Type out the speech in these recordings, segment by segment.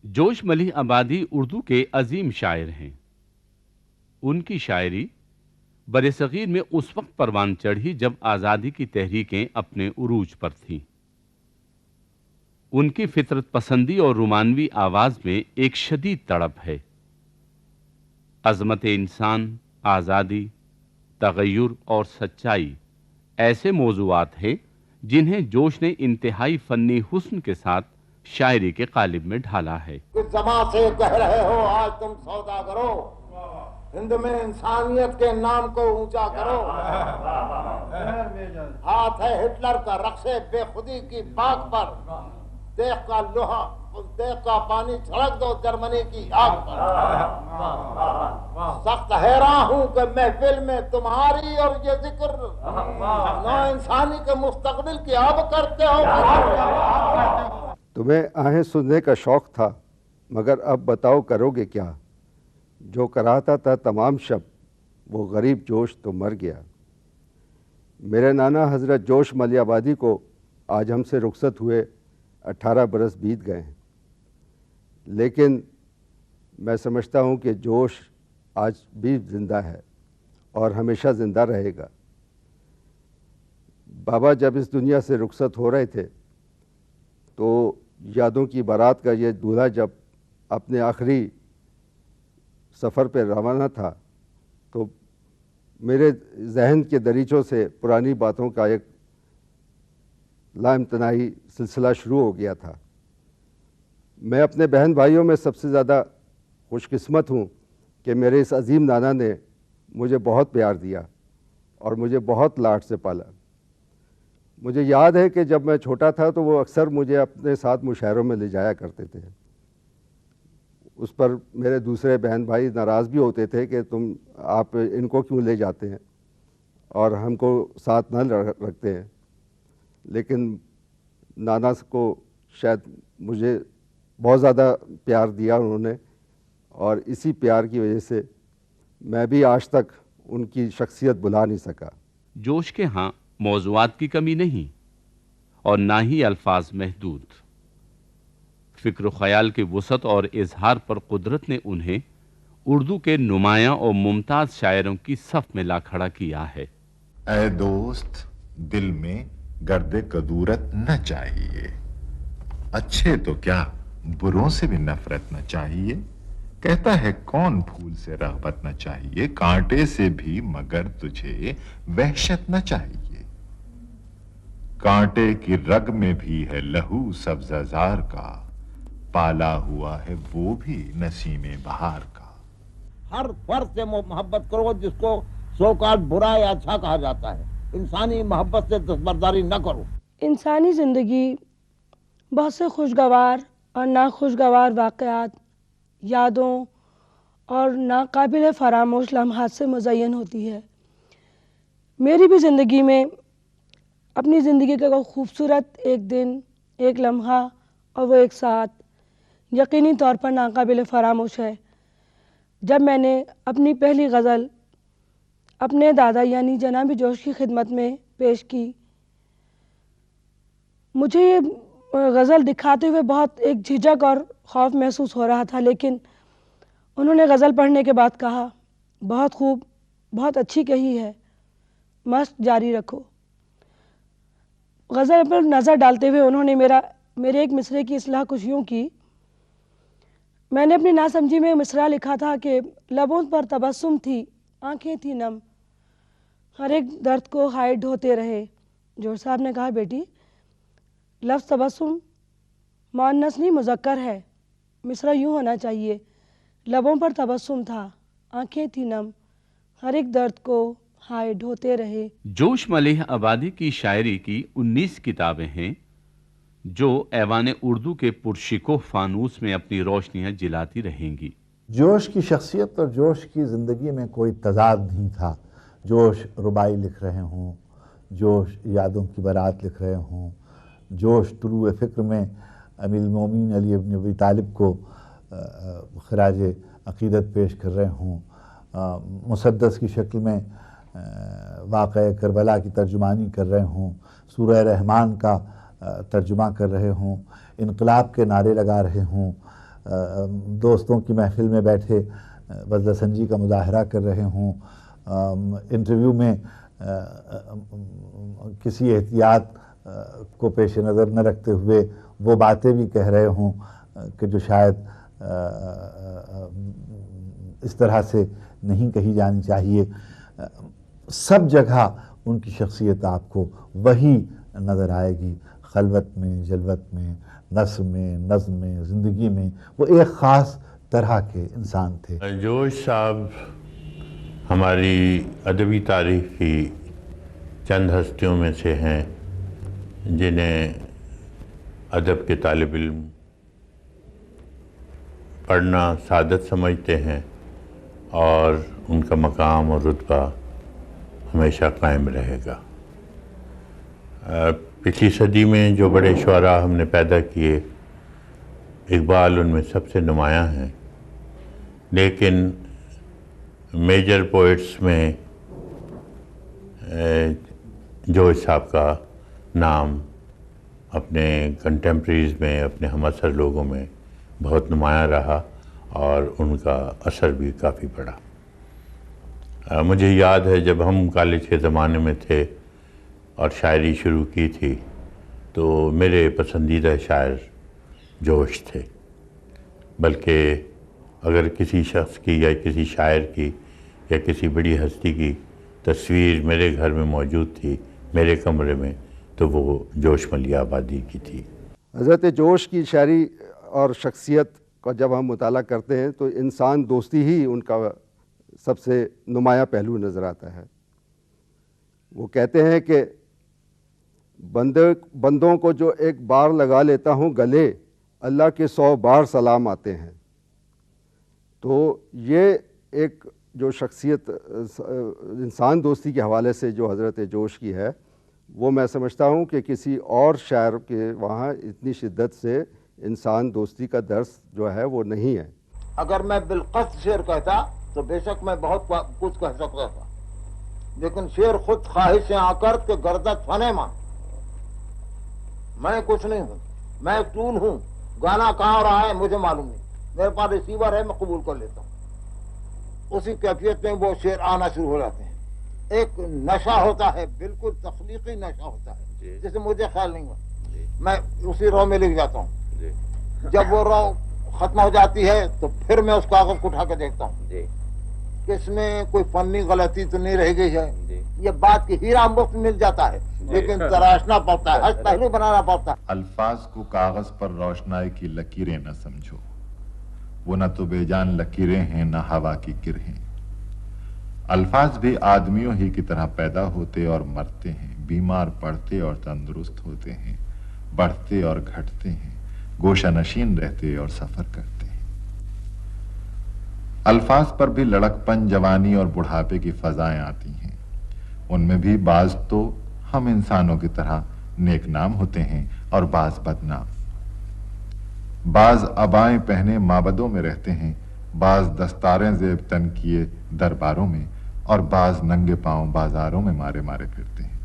جوش ملیح آبادی اردو کے عظیم شاعر ہیں۔ ان کی شاعری برصغیر میں اس وقت پروان چڑھی جب آزادی کی تحریکیں اپنے عروج پر تھیں۔ ان کی فطرت پسندی اور رومانوی آواز میں ایک شدید تڑپ ہے۔ عظمت انسان، آزادی، تغیر اور سچائی ایسے موضوعات ہیں جنہیں جوش نے انتہائی فنی حسن کے ساتھ شاعری کے قالب میں ڈھالا ہے۔ کس زماں سے کہہ رہے ہو آج تم سودا کرو، ہند میں انسانیت کے نام کو اونچا کرو۔ ہاتھ ہے ہٹلر کا رقص بے خودی کی باغ پر، دیکھ کا لوہا دیکھ کا پانی چھڑک دو جرمنی کی آگ پر۔ سخت حیران ہوں کہ محفل میں تمہاری اور یہ ذکر نو انسانی کے مستقبل کی اب کرتے ہو۔ تمہیں آہیں سننے کا شوق تھا، مگر اب بتاؤ کرو گے کیا؟ جو کراتا تھا تمام شب، وہ غریب جوش تو مر گیا۔ میرے نانا حضرت جوش ملیح آبادی کو آج ہم سے رخصت ہوئے 18 برس بیت گئے ہیں، لیکن میں سمجھتا ہوں کہ جوش آج بھی زندہ ہے اور ہمیشہ زندہ رہے گا۔ بابا جب اس دنیا سے رخصت ہو رہے تھے تو یادوں کی بارات کا یہ دولہا جب اپنے آخری سفر پہ روانہ تھا تو میرے ذہن کے دریچوں سے پرانی باتوں کا ایک لا امتناعی سلسلہ شروع ہو گیا تھا۔ میں اپنے بہن بھائیوں میں سب سے زیادہ خوش قسمت ہوں کہ میرے اس عظیم نانا نے مجھے بہت پیار دیا اور مجھے بہت لاڈ سے پالا۔ مجھے یاد ہے کہ جب میں چھوٹا تھا تو وہ اکثر مجھے اپنے ساتھ مشاعروں میں لے جایا کرتے تھے۔ اس پر میرے دوسرے بہن بھائی ناراض بھی ہوتے تھے کہ آپ ان کو کیوں لے جاتے ہیں اور ہم کو ساتھ نہ رکھتے ہیں، لیکن نانا کو شاید مجھے بہت زیادہ پیار دیا انہوں نے، اور اسی پیار کی وجہ سے میں بھی آج تک ان کی شخصیت بھلا نہیں سکا۔ جوش کے ہاں موضوعات کی کمی نہیں اور نہ ہی الفاظ محدود۔ فکر و خیال کی وسعت اور اظہار پر قدرت نے انہیں اردو کے نمایاں اور ممتاز شاعروں کی صف میں لا کھڑا کیا ہے۔ اے دوست، دل میں گرد کدورت نہ چاہیے، اچھے تو کیا بروں سے بھی نفرت نہ چاہیے۔ کہتا ہے کون پھول سے رغبت نہ چاہیے، کانٹے سے بھی مگر تجھے وحشت نہ چاہیے۔ کانٹے کی رگ میں بھی ہے لہو سبزہ زار کا، پالا ہوا ہے وہ بھی نسیم بہار کا۔ ہر فرد سے محبت کرو جس کو سوکال برا یا اچھا کہا جاتا ہے، انسانی محبت سے دستبرداری نہ کرو۔ انسانی زندگی بہت سے خوشگوار اور ناخوشگوار واقعات، یادوں اور ناقابل فراموش لمحات سے مزین ہوتی ہے۔ میری بھی زندگی میں اپنی زندگی کا کوئی خوبصورت ایک دن، ایک لمحہ اور وہ ایک ساتھ یقینی طور پر ناقابل فراموش ہے، جب میں نے اپنی پہلی غزل اپنے دادا یعنی جناب جوش کی خدمت میں پیش کی۔ مجھے یہ غزل دکھاتے ہوئے بہت ایک جھجک اور خوف محسوس ہو رہا تھا، لیکن انہوں نے غزل پڑھنے کے بعد کہا، بہت خوب، بہت اچھی کہی ہے، مشق جاری رکھو۔ غزل پر نظر ڈالتے ہوئے انہوں نے میرے ایک مصرعے کی اصلاح کچھ یوں کی۔ میں نے اپنی ناسمجھی میں مصرعہ لکھا تھا کہ لبوں پر تبسم تھی، آنکھیں تھی نم، ہر ایک درد کو ہائے ڈھوتے رہے۔ جوش صاحب نے کہا، بیٹی لفظ تبسم مؤنث نہیں مذکر ہے، مصرعہ یوں ہونا چاہیے، لبوں پر تبسم تھا، آنکھیں تھی نم، ہر ایک درد کو ہائے ڈھوتے رہے۔ جوش ملیح آبادی کی شاعری کی 19 کتابیں ہیں جو ایوان اردو کے پرشکوہ فانوس میں اپنی روشنیاں جلاتی رہیں گی۔ جوش کی شخصیت اور جوش کی زندگی میں کوئی تضاد نہیں تھا۔ جوش ربائی لکھ رہے ہوں، جوش یادوں کی بارات لکھ رہے ہوں، جوش طلوع فکر میں امیر المومنین علی ابن ابی طالب کو خراج عقیدت پیش کر رہے ہوں، مسدس کی شکل میں واقعہ کربلا کی ترجمانی کر رہے ہوں، سورہ رحمان کا ترجمہ کر رہے ہوں، انقلاب کے نعرے لگا رہے ہوں، دوستوں کی محفل میں بیٹھے بذلِ سنجی کا مظاہرہ کر رہے ہوں، انٹرویو میں کسی احتیاط کو پیش نظر نہ رکھتے ہوئے وہ باتیں بھی کہہ رہے ہوں کہ جو شاید اس طرح سے نہیں کہی جانی چاہیے. سب جگہ ان کی شخصیت آپ کو وہی نظر آئے گی، خلوت میں، جلوت میں، نثر میں، نظم میں، زندگی میں. وہ ایک خاص طرح کے انسان تھے. جوش صاحب ہماری ادبی تاریخ کی چند ہستیوں میں سے ہیں جنہیں ادب کے طالب علم پڑھنا سعادت سمجھتے ہیں، اور ان کا مقام اور رتبہ ہمیشہ قائم رہے گا. پچھلی صدی میں جو بڑے شعراء ہم نے پیدا کیے، اقبال ان میں سب سے نمایاں ہیں، لیکن میجر پوئٹس میں جوش صاحب کا نام اپنے کنٹمپریز میں، اپنے ہم عصر لوگوں میں بہت نمایاں رہا، اور ان کا اثر بھی کافی بڑا. مجھے یاد ہے جب ہم کالج کے زمانے میں تھے اور شاعری شروع کی تھی تو میرے پسندیدہ شاعر جوش تھے. بلکہ اگر کسی شخص کی یا کسی شاعر کی یا کسی بڑی ہستی کی تصویر میرے گھر میں موجود تھی، میرے کمرے میں، تو وہ جوش ملیح آبادی کی تھی. حضرت جوش کی شاعری اور شخصیت کا جب ہم مطالعہ کرتے ہیں تو انسان دوستی ہی ان کا سب سے نمایاں پہلو نظر آتا ہے. وہ کہتے ہیں کہ بندوں کو جو ایک بار لگا لیتا ہوں گلے، اللہ کے 100 بار سلام آتے ہیں. تو یہ ایک جو شخصیت انسان دوستی کے حوالے سے جو حضرت جوش کی ہے، وہ میں سمجھتا ہوں کہ کسی اور شاعر کے وہاں اتنی شدت سے انسان دوستی کا درس جو ہے وہ نہیں ہے. اگر میں بالقصد شعر کہتا تو بے شک میں بہت کچھ کہہ سکتا تھا، لیکن شعر خود خواہش آ کر کے گردت فنے ماں. میں کچھ نہیں ہوں، میں ایک ٹول ہوں. گانا کہاں رہا ہے مجھے معلوم نہیں، میرے پاس ریسیور ہے، میں قبول کر لیتا ہوں. اسی کیفیت میں وہ شعر آنا شروع ہو جاتے ہیں. ایک نشہ ہوتا ہے، بالکل تخلیقی نشہ ہوتا ہے جسے مجھے خیال نہیں ہوا. میں اسی رو میں لکھ جاتا ہوں. جب وہ رو ختم ہو جاتی ہے تو پھر میں اس کاغذ کو اٹھا کے دیکھتا ہوں کہ اس میں کوئی فنی غلطی تو نہیں رہ گئی ہے. یہ بات کی ہیرا مفت مل جاتا ہے، لیکن تراشنا پڑتا ہے، ہر پہلو بنانا پڑتا ہے. الفاظ کو کاغذ پر روشنائی کی لکیریں نہ سمجھو، وہ نہ تو بے جان لکیریں ہیں نہ ہوا کی کرہیں. الفاظ بھی آدمیوں ہی کی طرح پیدا ہوتے اور مرتے ہیں، بیمار پڑتے اور تندرست ہوتے ہیں، بڑھتے اور گھٹتے ہیں، گوشہ نشین رہتے اور سفر کرتے ہیں. الفاظ پر بھی لڑک پن، جوانی اور بڑھاپے کی فضائیں آتی ہیں. ان میں بھی بعض تو ہم انسانوں کی طرح نیک نام ہوتے ہیں اور بعض بدنام. بعض عبائیں پہنے معبدوں میں رہتے ہیں، بعض دستاریں زیب تن کیے درباروں میں، اور بعض ننگے پاؤں بازاروں میں مارے مارے پھرتے ہیں.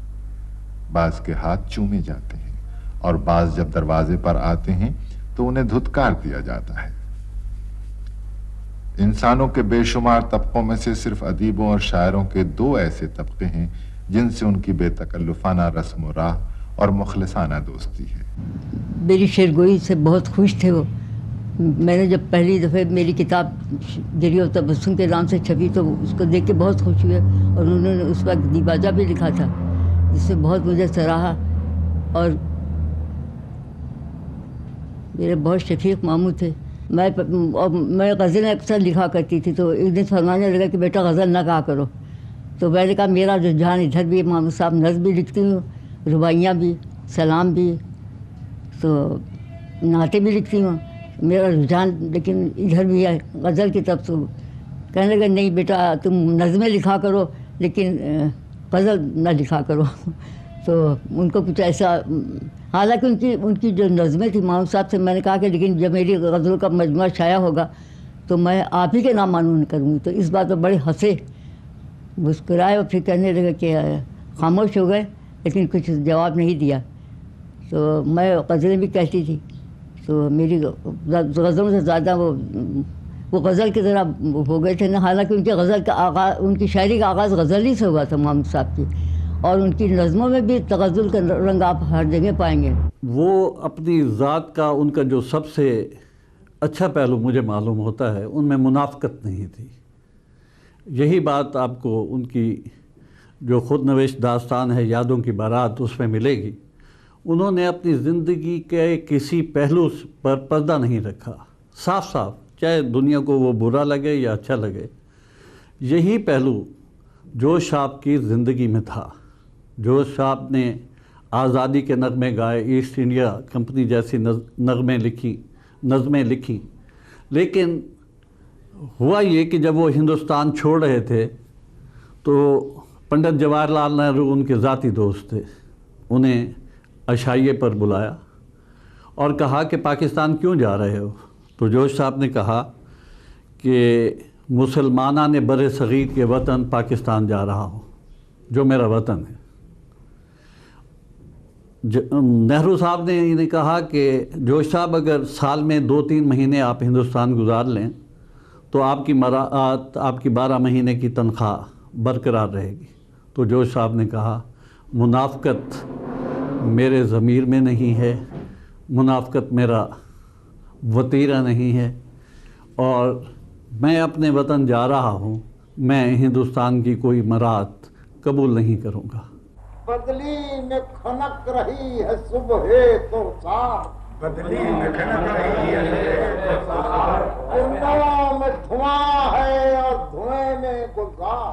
بعض کے ہاتھ چومے جاتے ہیں، اور بعض جب دروازے پر آتے ہیں تو انہیں دھتکار دیا جاتا ہے. انسانوں کے بے شمار طبقوں میں سے صرف ادیبوں اور شاعروں کے 2 ایسے طبقے ہیں جن سے ان کی بے تکلفانہ رسم و راہ اور مخلصانہ دوستی ہے. میری شعرگوئی سے بہت خوش تھے وہ. میں نے جب پہلی دفعہ میری کتاب گری و تبسم کے نام سے چھپی تو اس کو دیکھ کے بہت خوش ہوئے، اور انہوں نے اس وقت دیباجہ بھی لکھا تھا جس سے بہت مجھے سراہا. اور میرے بہت شفیق ماموں تھے. میں غزلیں اکثر لکھا کرتی تھی، تو ایک دن فرمانے لگا کہ بیٹا غزل نہ کہا کرو. تو میں نے کہا میرا رجحان ادھر بھی، ماموں صاحب نظم بھی لکھتی ہوں، رباعیاں بھی، سلام بھی، تو نعتیں بھی لکھتی ہوں. میرا رجحان لیکن ادھر بھی ہے غزل کی طرف. تو کہنے لگا نہیں بیٹا تم نظمیں لکھا کرو لیکن غزل نہ لکھا کرو. تو ان کو کچھ ایسا، حالانکہ ان کی جو نظمیں تھیں ماموں صاحب سے میں نے کہا کہ لیکن جب میری غزلوں کا مجموعہ شائع ہوگا تو میں آپ ہی کے نام معلوم کروں گی. تو اس بات پر بڑے ہنسے، مسکرائے، اور پھر کہنے لگے کہ خاموش ہو گئے لیکن کچھ جواب نہیں دیا. تو میں غزلیں بھی کہتی تھی، تو میری غزلوں سے زیادہ وہ غزل کی طرح ہو گئے تھے نا، حالانکہ ان کے غزل کا آغاز، ان کی شاعری کا آغاز غزل ہی سے ہوا تھا محمد صاحب کی، اور ان کی نظموں میں بھی تغزل کا رنگ آپ ہر جگہ پائیں گے۔ وہ اپنی ذات کا، ان کا جو سب سے اچھا پہلو مجھے معلوم ہوتا ہے، ان میں منافقت نہیں تھی۔ یہی بات آپ کو ان کی جو خود نوشت داستان ہے یادوں کی بارات، اس میں ملے گی۔ انہوں نے اپنی زندگی کے کسی پہلو پر پردہ نہیں رکھا، صاف صاف، چاہے دنیا کو وہ برا لگے یا اچھا لگے۔ یہی پہلو جوش صاحب کی زندگی میں تھا۔ جوش صاحب نے آزادی کے نغمے گائے، ایسٹ انڈیا کمپنی جیسی نظمیں لکھی، لیکن ہوا یہ کہ جب وہ ہندوستان چھوڑ رہے تھے تو پنڈت جواہر لال نہرو ان کے ذاتی دوست تھے، انہیں عشائیے پر بلایا اور کہا کہ پاکستان کیوں جا رہے ہو؟ تو جوش صاحب نے کہا کہ مسلمانہ نے بر صغیر کے وطن پاکستان جا رہا ہوں، جو میرا وطن ہے۔ نہرو صاحب نے انہیں کہا کہ جوش صاحب اگر سال میں 2-3 مہینے آپ ہندوستان گزار لیں تو آپ کی مراعات، آپ کی 12 مہینے کی تنخواہ برقرار رہے گی۔ تو جوش صاحب نے کہا منافقت میرے ضمیر میں نہیں ہے، منافقت میرا وتیرہ نہیں ہے، اور میں اپنے وطن جا رہا ہوں، میں ہندوستان کی کوئی مراعات قبول نہیں کروں گا۔ بدلی میں کھنک رہی ہے صبح تو سار، بدلی میں کھنک رہی ہے کنوں میں دھواں ہے اور دھوئیں میں گلزار،